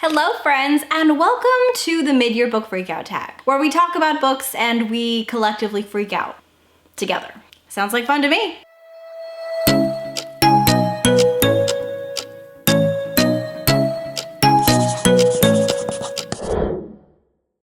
Hello friends, and welcome to the Midyear Book Freakout tag, where we talk about books and we collectively freak out together. Sounds like fun to me.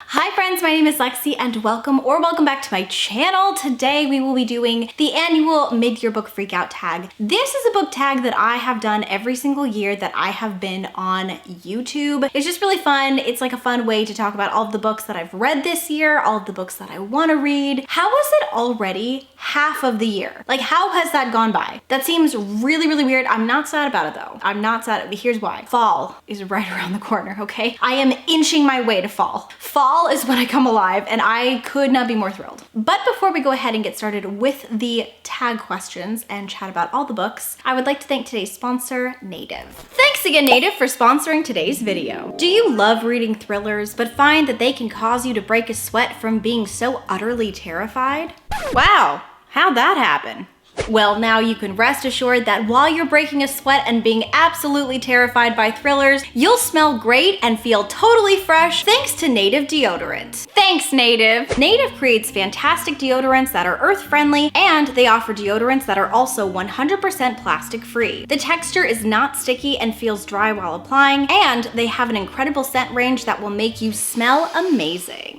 Hi friends, my name is Lexi and welcome back to my channel. Today we will be doing the annual Midyear Book Freakout tag. This is a book tag that I have done every single year that I have been on YouTube. It's just really fun. It's like a fun way to talk about all of the books that I've read this year, all of the books that I want to read. How is it already half of the year? Like, how has that gone by? That seems really, really weird. I'm not sad about it though. I'm not sad. Here's why. Fall is right around the corner, okay? I am inching my way to fall. Fall is when I come alive and I could not be more thrilled. But before we go ahead and get started with the tag questions and chat about all the books, I would like to thank today's sponsor, Native. Thanks again, Native, for sponsoring today's video. Do you love reading thrillers but find that they can cause you to break a sweat from being so utterly terrified? Wow, how'd that happen? Well, now you can rest assured that while you're breaking a sweat and being absolutely terrified by thrillers, you'll smell great and feel totally fresh thanks to Native Deodorant. Thanks, Native! Native creates fantastic deodorants that are earth-friendly, and they offer deodorants that are also 100% plastic-free. The texture is not sticky and feels dry while applying, and they have an incredible scent range that will make you smell amazing.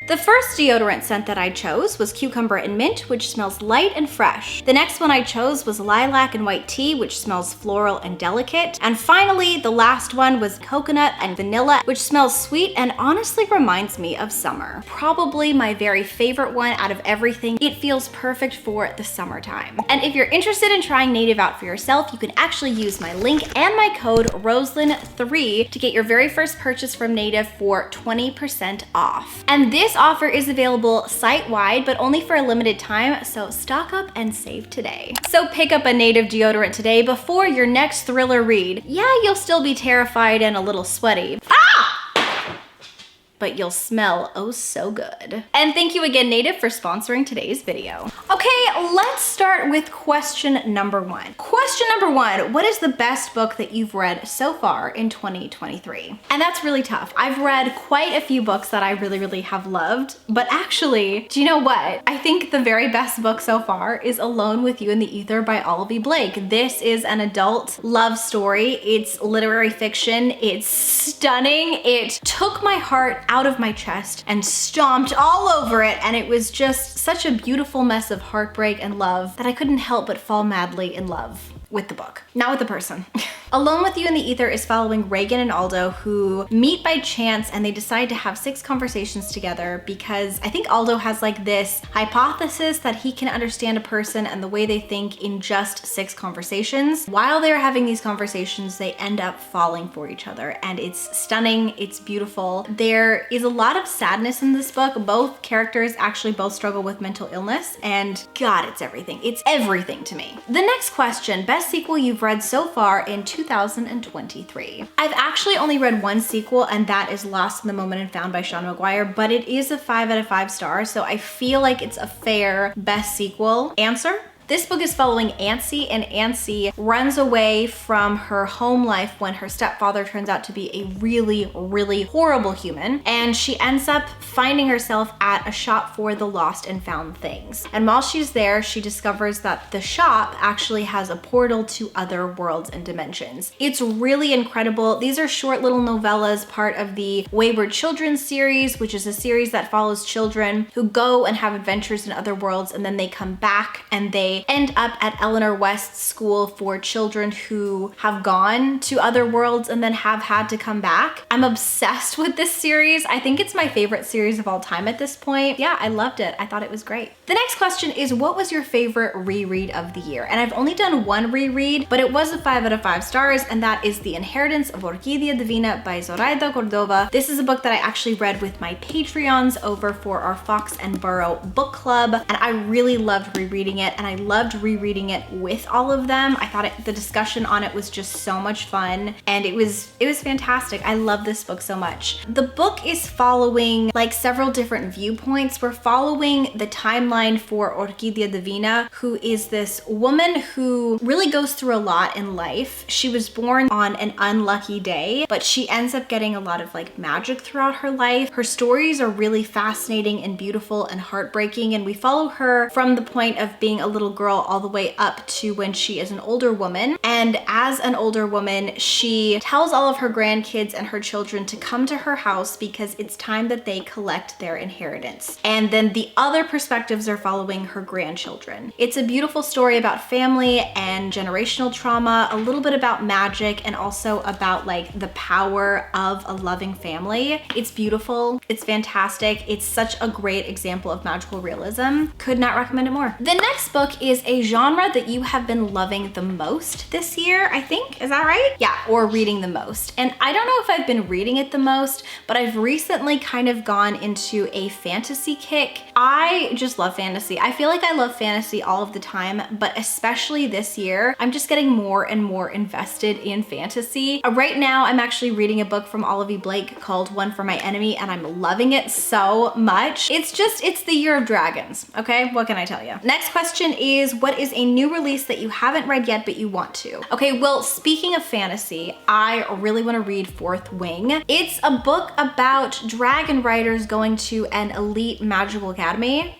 The first deodorant scent that I chose was Cucumber and Mint, which smells light and fresh. The next one I chose was Lilac and White Tea, which smells floral and delicate. And finally, the last one was Coconut and Vanilla, which smells sweet and honestly reminds me of summer. Probably my very favorite one out of everything. It feels perfect for the summertime. And if you're interested in trying Native out for yourself, you can actually use my link and my code ROSELYN3 to get your very first purchase from Native for 20% off. And this offer is available site-wide, but only for a limited time, so stock up and save today. So pick up a Native deodorant today before your next thriller read. Yeah, you'll still be terrified and a little sweaty. But you'll smell oh so good. And thank you again, Native, for sponsoring today's video. Okay, let's start with question number one. Question number one, what is the best book that you've read so far in 2023? And that's really tough. I've read quite a few books that I really, really have loved, but actually, do you know what? I think the very best book so far is Alone with You in the Ether by Olive Blake. This is an adult love story. It's literary fiction. It's stunning. It took my heart out of my chest and stomped all over it, and it was just such a beautiful mess of heartbreak and love that I couldn't help but fall madly in love with the book, not with the person. Alone with You in the Ether is following Reagan and Aldo, who meet by chance and they decide to have 6 conversations together because I think Aldo has like this hypothesis that he can understand a person and the way they think in just 6 conversations. While they're having these conversations, they end up falling for each other, and it's stunning, it's beautiful. There is a lot of sadness in this book. Both characters actually both struggle with mental illness, and God, it's everything. It's everything to me. The next question, best sequel you've read so far in 2023. I've actually only read one sequel, and that is Lost in the Moment and Found by Sean McGuire, but it is a 5 out of 5 stars, so I feel like it's a fair best sequel answer. This book is following Ancy, and Ancy runs away from her home life when her stepfather turns out to be a really, really horrible human, and she ends up finding herself at a shop for the lost and found things. And while she's there, she discovers that the shop actually has a portal to other worlds and dimensions. It's really incredible. These are short little novellas, part of the Wayward Children series, which is a series that follows children who go and have adventures in other worlds, and then they come back and they end up at Eleanor West's school for children who have gone to other worlds and then have had to come back. I'm obsessed with this series. I think it's my favorite series of all time at this point. Yeah, I loved it. I thought it was great. The next question is, what was your favorite reread of the year? And I've only done one reread, but it was a 5 out of 5 stars, and that is The Inheritance of Orquídea Divina by Zoraida Cordova. This is a book that I actually read with my Patreons over for our Fox and Burrow book club, and I really loved rereading it, and I loved rereading it with all of them. I thought the discussion on it was just so much fun, and it was fantastic. I love this book so much. The book is following like several different viewpoints. We're following the timeline for Orquídea Divina, who is this woman who really goes through a lot in life. She was born on an unlucky day, but she ends up getting a lot of like magic throughout her life. Her stories are really fascinating and beautiful and heartbreaking, and we follow her from the point of being a little girl all the way up to when she is an older woman. And as an older woman, she tells all of her grandkids and her children to come to her house because it's time that they collect their inheritance. And then the other perspectives are following her grandchildren. It's a beautiful story about family and generational trauma, a little bit about magic, and also about like the power of a loving family. It's beautiful. It's fantastic. It's such a great example of magical realism. Could not recommend it more. The next book is a genre that you have been loving the most this year, I think. Is that right? Yeah, or reading the most. And I don't know if I've been reading it the most, but I've recently kind of gone into a fantasy kick. I just love fantasy. I feel like I love fantasy all of the time, but especially this year, I'm just getting more and more invested in fantasy. Right now, I'm actually reading a book from Olivia Blake called One for My Enemy, and I'm loving it so much. It's the year of dragons, okay? What can I tell you? Next question is, what is a new release that you haven't read yet but you want to? Okay, well, speaking of fantasy, I really want to read Fourth Wing. It's a book about dragon riders going to an elite magical academy.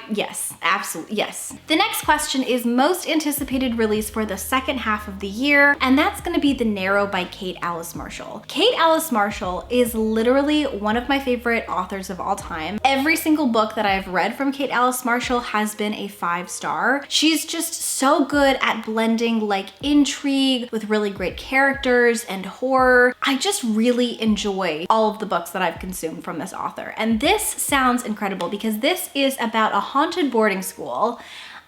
Yes, absolutely, yes. The next question is most anticipated release for the second half of the year, and that's gonna be The Narrow by Kate Alice Marshall. Kate Alice Marshall is literally one of my favorite authors of all time. Every single book that I've read from Kate Alice Marshall has been a 5-star. She's just so good at blending like intrigue with really great characters and horror. I just really enjoy all of the books that I've consumed from this author. And this sounds incredible because this is about a haunted boarding school.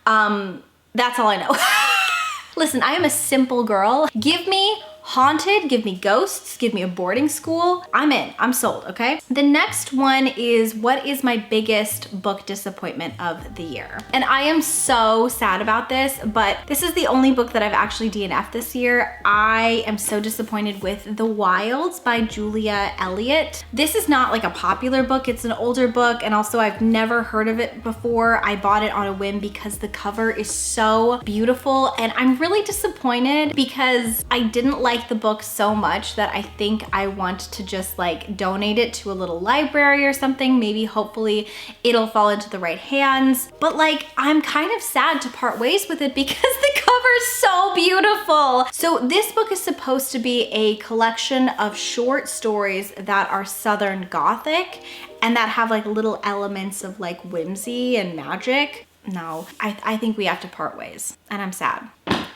That's all I know. Listen, I am a simple girl. Give me haunted, give me ghosts, give me a boarding school. I'm in, I'm sold, okay? The next one is, what is my biggest book disappointment of the year? And I am so sad about this, but this is the only book that I've actually DNF'd this year. I am so disappointed with The Wilds by Julia Elliott. This is not like a popular book, it's an older book, and also I've never heard of it before. I bought it on a whim because the cover is so beautiful, and I'm really disappointed because I didn't like the book so much that I think I want to just like donate it to a little library or something. Maybe hopefully it'll fall into the right hands. But like, I'm kind of sad to part ways with it because the cover is so beautiful. So this book is supposed to be a collection of short stories that are Southern Gothic and that have like little elements of like whimsy and magic. No, I think we have to part ways, and I'm sad.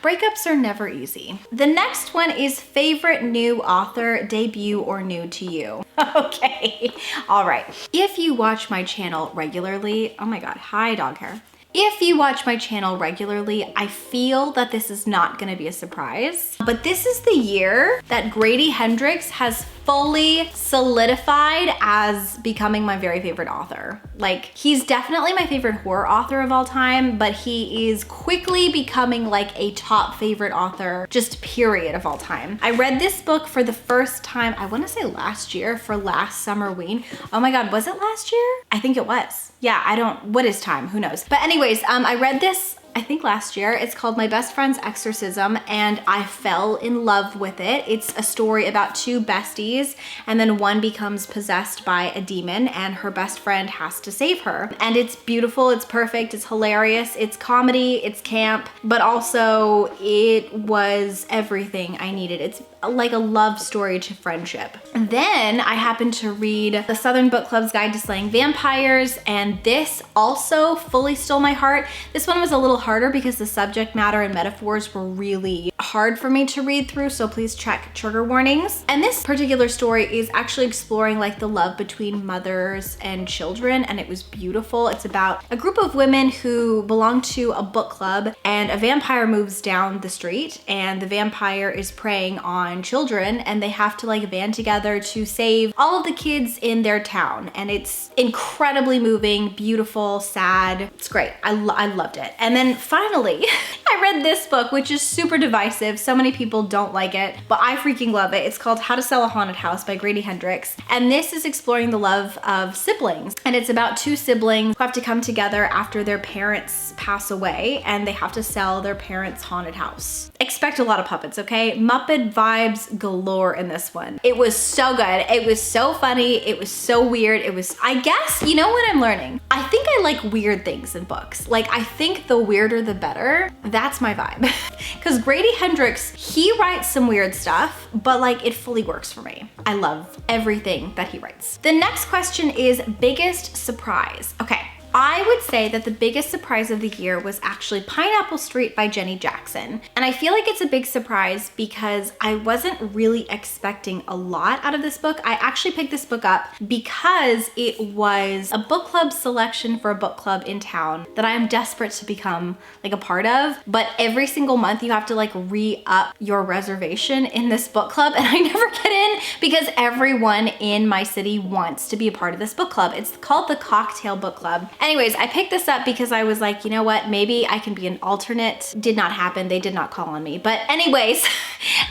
Breakups are never easy. The next one is favorite new author, debut, or new to you. Okay, all right. If you watch my channel regularly, oh my God, hi dog hair. If you watch my channel regularly, I feel that this is not gonna be a surprise, but this is the year that Grady Hendrix has fully solidified as becoming my very favorite author. Like, he's definitely my favorite horror author of all time, but he is quickly becoming like a top favorite author, just period, of all time. I read this book for the first time, I wanna say last year, for last Summerween. Oh my God, was it last year? I think it was. Yeah, what is time? Who knows? But anyways, I read this I think last year. It's called My Best Friend's Exorcism, and I fell in love with it. It's a story about two besties, and then one becomes possessed by a demon, and her best friend has to save her. And it's beautiful, it's perfect, it's hilarious, it's comedy, it's camp, but also it was everything I needed. It's like a love story to friendship. Then I happened to read The Southern Book Club's Guide to Slaying Vampires, and this also fully stole my heart. This one was a little harder because the subject matter and metaphors were really hard for me to read through, so please check trigger warnings. And this particular story is actually exploring like the love between mothers and children, and it was beautiful. It's about a group of women who belong to a book club, and a vampire moves down the street, and the vampire is preying on children, and they have to like band together to save all of the kids in their town. And it's incredibly moving, beautiful, sad. It's great. I loved it. And then finally, I read this book, which is super divisive. So many people don't like it, but I freaking love it. It's called How to Sell a Haunted House by Grady Hendrix. And this is exploring the love of siblings. And it's about two siblings who have to come together after their parents pass away, and they have to sell their parents' haunted house. Expect a lot of puppets, okay? Muppet vibes galore in this one. It was so good. It was so funny. It was so weird. It was, I guess, you know what I'm learning? I think I like weird things in books. Like, I think the weirder the better. That's my vibe. Because Grady Hendrix, he writes some weird stuff, but like it fully works for me. I love everything that he writes. The next question is biggest surprise. Okay. I would say that the biggest surprise of the year was actually Pineapple Street by Jenny Jackson. And I feel like it's a big surprise because I wasn't really expecting a lot out of this book. I actually picked this book up because it was a book club selection for a book club in town that I am desperate to become like a part of. But every single month you have to like re-up your reservation in this book club, and I never get in because everyone in my city wants to be a part of this book club. It's called the Cocktail Book Club. Anyways, I picked this up because I was like, you know what, maybe I can be an alternate. Did not happen. They did not call on me. But anyways,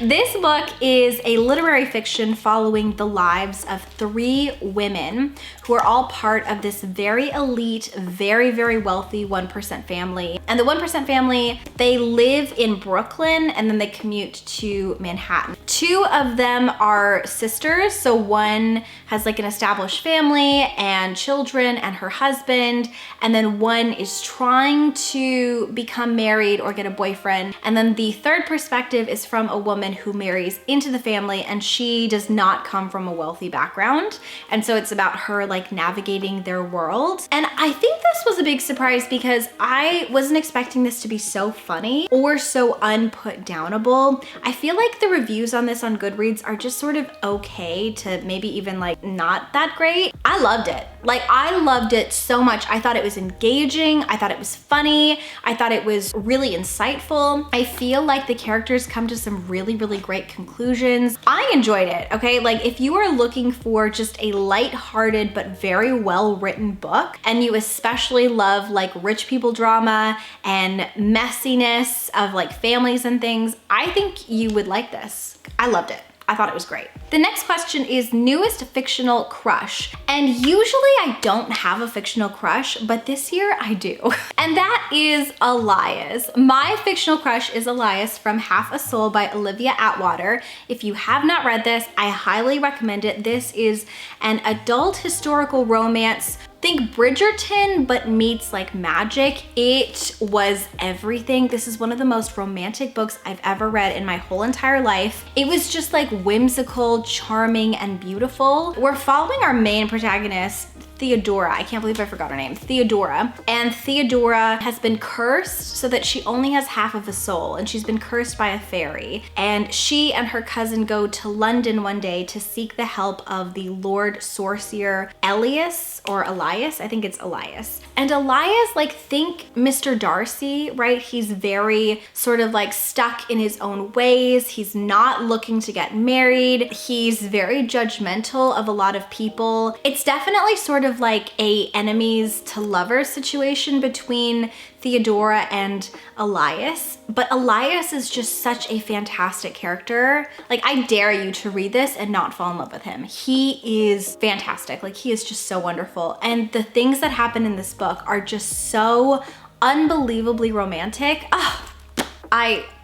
this book is a literary fiction following the lives of 3 women who are all part of this very elite, very, very wealthy 1% family. And the 1% family, they live in Brooklyn and then they commute to Manhattan. 2 of them are sisters. So one has like an established family and children and her husband. And then one is trying to become married or get a boyfriend. And then the third perspective is from a woman who marries into the family, and she does not come from a wealthy background. And so it's about her like navigating their world. And I think this was a big surprise because I wasn't expecting this to be so funny or so unputdownable. I feel like the reviews on this on Goodreads are just sort of okay to maybe even like not that great. I loved it. Like, I loved it so much. I thought it was engaging. I thought it was funny. I thought it was really insightful. I feel like the characters come to some really, really great conclusions. I enjoyed it, okay? Like, if you are looking for just a lighthearted but very well-written book, and you especially love like rich people drama and messiness of like families and things, I think you would like this. I loved it. I thought it was great. The next question is newest fictional crush. And usually I don't have a fictional crush, but this year I do. And that is Elias. My fictional crush is Elias from Half a Soul by Olivia Atwater. If you have not read this, I highly recommend it. This is an adult historical romance. Think Bridgerton, but meets like magic. It was everything. This is one of the most romantic books I've ever read in my whole entire life. It was just like whimsical, charming, and beautiful. We're following our main protagonist, Theodora. I can't believe I forgot her name. Theodora. And Theodora has been cursed so that she only has half of a soul, and she's been cursed by a fairy. And she and her cousin go to London one day to seek the help of the Lord Sorcerer Elias, or Elias, I think it's Elias. And Elias, like, think Mr. Darcy, right? He's very sort of like stuck in his own ways. He's not looking to get married. He's very judgmental of a lot of people. It's definitely sort of like a enemies to lovers situation between Theodora and Elias, but Elias is just such a fantastic character. Like, I dare you to read this and not fall in love with him. He is fantastic. Like, he is just so wonderful. And the things that happen in this book are just so unbelievably romantic.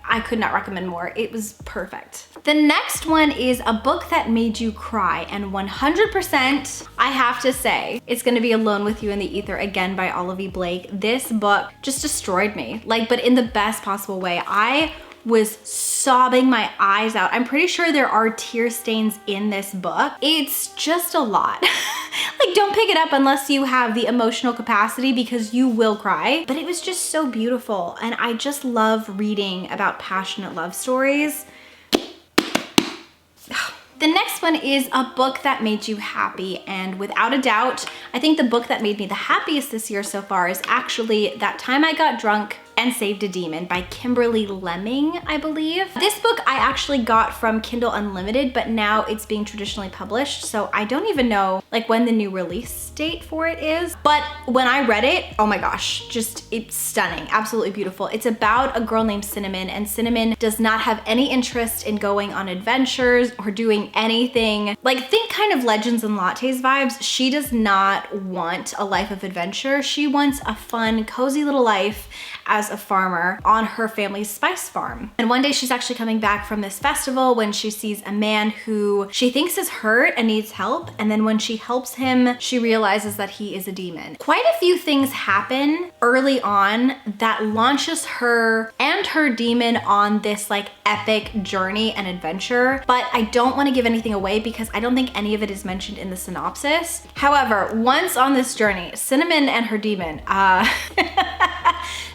I could not recommend more. It was perfect. The next one is a book that made you cry, and 100%, I have to say, it's gonna be Alone with You in the Ether again by Olivia Blake. This book just destroyed me, like, but in the best possible way. I was sobbing my eyes out. I'm pretty sure there are tear stains in this book. It's just a lot. Like, don't pick it up unless you have the emotional capacity because you will cry. But it was just so beautiful. And I just love reading about passionate love stories. The next one is a book that made you happy, and without a doubt, I think the book that made me the happiest this year so far is actually That Time I Got Drunk and Saved a Demon by Kimberly Lemming, I believe. This book I actually got from Kindle Unlimited, but now it's being traditionally published, so I don't even know like when the new release date for it is. But when I read it, oh my gosh, just it's stunning, absolutely beautiful. It's about a girl named Cinnamon, and Cinnamon does not have any interest in going on adventures or doing anything. Like, think kind of Legends and Lattes vibes. She does not want a life of adventure. She wants a fun, cozy little life as a farmer on her family's spice farm. And one day she's actually coming back from this festival when she sees a man who she thinks is hurt and needs help. And then when she helps him, she realizes that he is a demon. Quite a few things happen early on that launches her and her demon on this like epic journey and adventure. But I don't want to give anything away because I don't think any of it is mentioned in the synopsis. However, once on this journey, Cinnamon and her demon,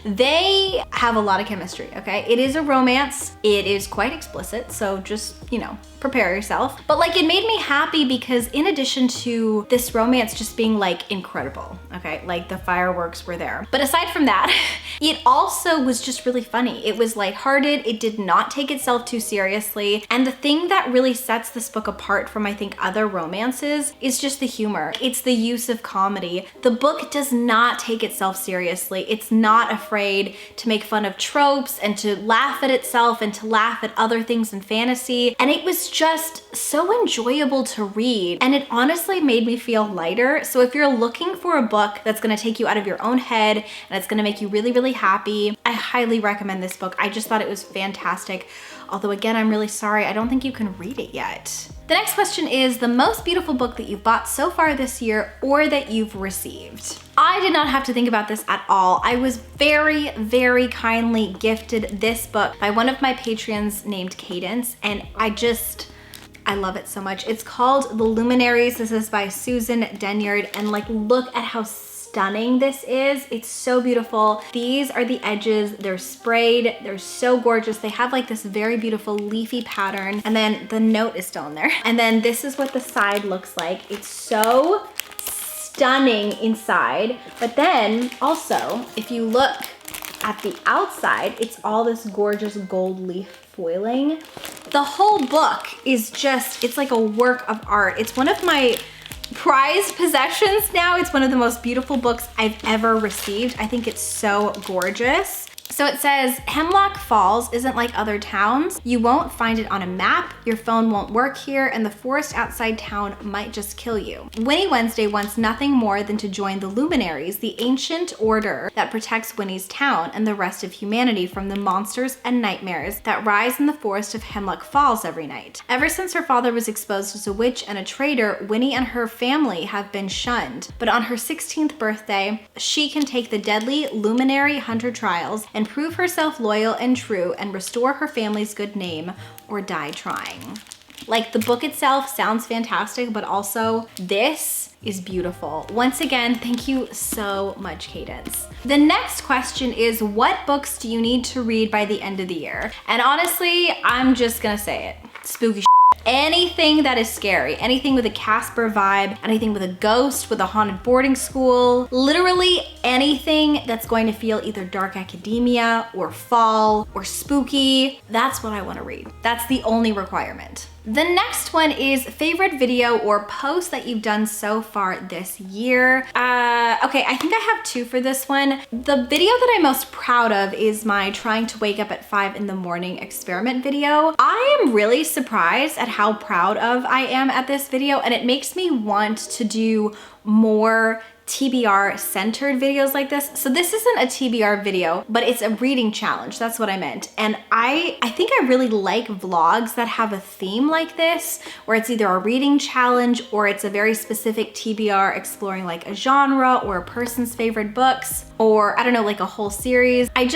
they have a lot of chemistry, okay? It is a romance. It is quite explicit, so just, you know, prepare yourself. But like, it made me happy because in addition to this romance just being like incredible, okay? Like the fireworks were there. But aside from that, it also was just really funny. It was lighthearted. It did not take itself too seriously. And the thing that really sets this book apart from, I think, other romances is just the humor. It's the use of comedy. The book does not take itself seriously. It's not afraid to make fun of tropes and to laugh at itself and to laugh at other things in fantasy. And it was just so enjoyable to read. And it honestly made me feel lighter. So if you're looking for a book that's gonna take you out of your own head and it's gonna make you really, really happy, I highly recommend this book. I just thought it was fantastic. Although again, I'm really sorry, I don't think you can read it yet. The next question is the most beautiful book that you've bought so far this year or that you've received. I did not have to think about this at all. I was very, very kindly gifted this book by one of my Patreons named Cadence, and I love it so much. It's called The Luminaries. This is by Susan Denyard, and like, look at how stunning this is. It's so beautiful. These are the edges. They're sprayed. They're so gorgeous. They have like this very beautiful leafy pattern, and then the note is still in there. And then this is what the side looks like. It's so stunning inside. But then also, if you look at the outside, it's all this gorgeous gold leaf foiling. The whole book is just, it's like a work of art. It's one of my prized possessions now. It's one of the most beautiful books I've ever received. I think it's so gorgeous. So it says, Hemlock Falls isn't like other towns. You won't find it on a map, your phone won't work here, and the forest outside town might just kill you. Winnie Wednesday wants nothing more than to join the Luminaries, the ancient order that protects Winnie's town and the rest of humanity from the monsters and nightmares that rise in the forest of Hemlock Falls every night. Ever since her father was exposed as a witch and a traitor, Winnie and her family have been shunned. But on her 16th birthday, she can take the deadly Luminary Hunter trials and prove herself loyal and true and restore her family's good name or die trying. Like, the book itself sounds fantastic, but also this is beautiful. Once again, thank you so much, Cadence. The next question is, what books do you need to read by the end of the year? And honestly, I'm just gonna say it, spooky shit. Anything that is scary, anything with a Casper vibe, anything with a ghost, with a haunted boarding school, literally anything that's going to feel either dark academia or fall or spooky, that's what I want to read. That's the only requirement. The next one is favorite video or post that you've done so far this year. Okay, I think I have two for this one. The video that I'm most proud of is my trying to wake up at 5 in the morning experiment video. I am really surprised at how proud of I am at this video, and it makes me want to do more TBR centered videos like this. So this isn't a TBR video, but it's a reading challenge. That's what I meant. And I think I really like vlogs that have a theme like this, where it's either a reading challenge or it's a very specific TBR exploring like a genre or a person's favorite books, or I don't know, like a whole series. I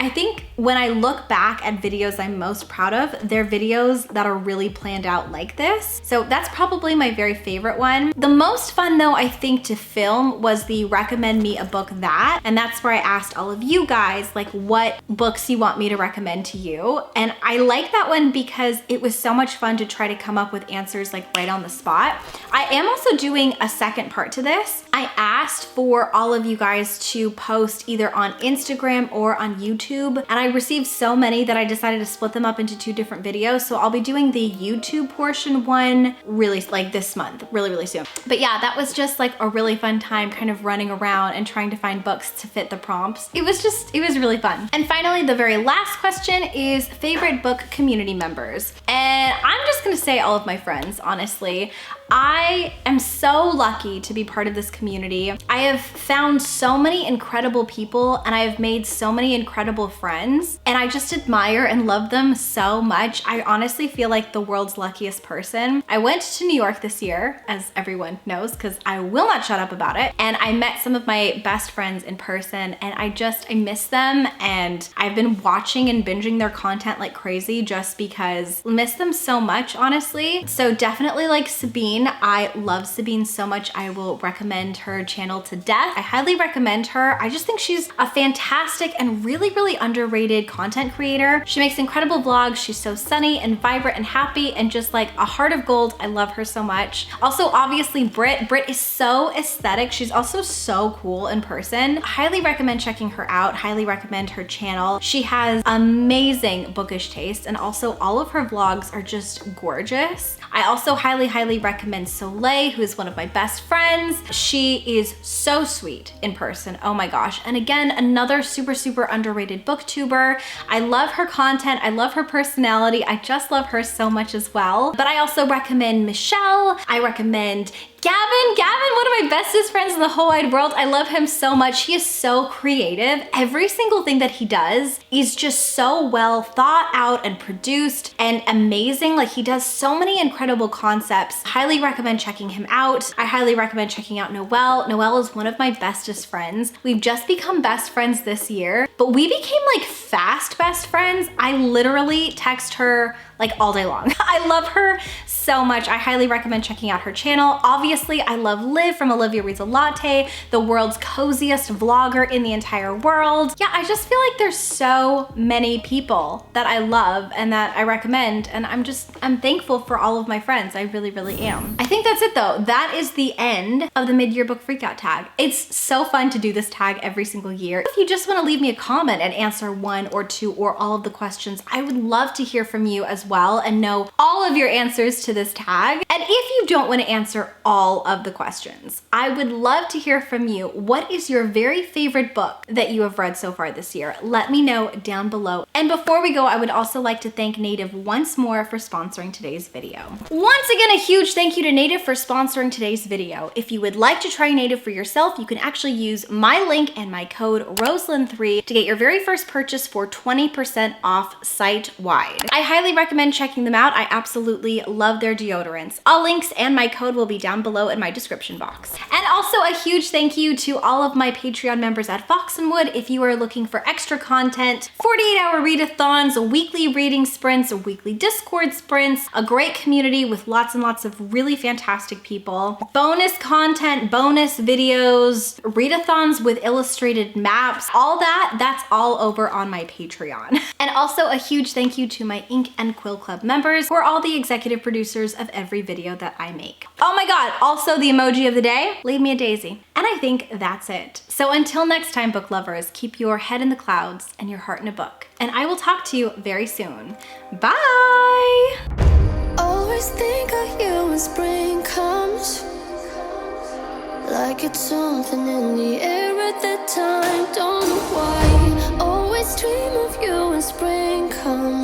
think when I look back at videos I'm most proud of, they're videos that are really planned out like this. So that's probably my very favorite one. The most fun though, I think, to film was the recommend me a book that, and that's where I asked all of you guys like what books you want me to recommend to you. And I like that one because it was so much fun to try to come up with answers like right on the spot. I am also doing a second part to this. I asked for all of you guys to post either on Instagram or on YouTube, and I received so many that I decided to split them up into 2 different videos. So I'll be doing the YouTube portion one really like this month, really soon. But yeah, that was just like a really fun time kind of running around and trying to find books to fit the prompts. It was really fun. And finally, the very last question is favorite book community members. And I'm just gonna say all of my friends, honestly. I am so lucky to be part of this community. I have found so many incredible people and I have made so many incredible friends, and I just admire and love them so much. I honestly feel like the world's luckiest person. I went to New York this year, as everyone knows, because I will not shut up about it. And I met some of my best friends in person, and I miss them, and I've been watching and binging their content like crazy just because I miss them so much, honestly. So definitely like Sabine. I love Sabine so much. I will recommend her channel to death. I highly recommend her. I just think she's a fantastic and really underrated content creator. She makes incredible vlogs. She's so sunny and vibrant and happy and just like a heart of gold. I love her so much. Also, obviously, Brit is so aesthetic. She's also so cool in person. Highly recommend checking her out. Highly recommend her channel. She has amazing bookish taste, and also all of her vlogs are just gorgeous. I also highly recommend Soleil, who is one of my best friends. She is so sweet in person. Oh my gosh. And again, another super underrated booktuber. I love her content. I love her personality. I just love her so much as well. But I also recommend Michelle. I recommend Gavin, one of my bestest friends in the whole wide world. I love him so much. He is so creative. Every single thing that he does is just so well thought out and produced and amazing. Like, he does so many incredible concepts. Highly recommend checking him out. I highly recommend checking out Noelle. Noelle is one of my bestest friends. We've just become best friends this year, but we became like fast best friends. I literally text her like all day long. I love her so much. I highly recommend checking out her channel. Obviously, I love Liv from Olivia Reads a Latte, the world's coziest vlogger in the entire world. Yeah, I just feel like there's so many people that I love and that I recommend, and I'm thankful for all of my friends. I really am. I think that's it though. That is the end of the mid-year book freakout tag. It's so fun to do this tag every single year. If you just want to leave me a comment and answer 1 or 2 or all of the questions, I would love to hear from you as well and know all of your answers to this tag. And if you don't want to answer all of the questions, I would love to hear from you. What is your very favorite book that you have read so far this year? Let me know down below. And before we go, I would also like to thank Native once more for sponsoring today's video. Once again, a huge thank you to Native for sponsoring today's video. If you would like to try Native for yourself, you can actually use my link and my code Rosalyn3 to get your very first purchase for 20% off site-wide. I highly recommend checking them out. I absolutely love their deodorants. All links and my code will be down below in my description box. And also a huge thank you to all of my Patreon members at Fox and Wood. If you are looking for extra content, 48-hour readathons, weekly reading sprints, weekly Discord sprints, a great community with lots and lots of really fantastic people, bonus content, bonus videos, readathons with illustrated maps, all that's all over on my Patreon. And also a huge thank you to my Ink and Quill Club members, who are all the executive producers of every video that I make. Oh my god, also the emoji of the day, leave me a daisy. And I think that's it. So until next time, book lovers, keep your head in the clouds and your heart in a book. And I will talk to you very soon. Bye! Always think of you when spring comes, like it's something in the air at that time. Don't know why. Always dream of you when spring comes.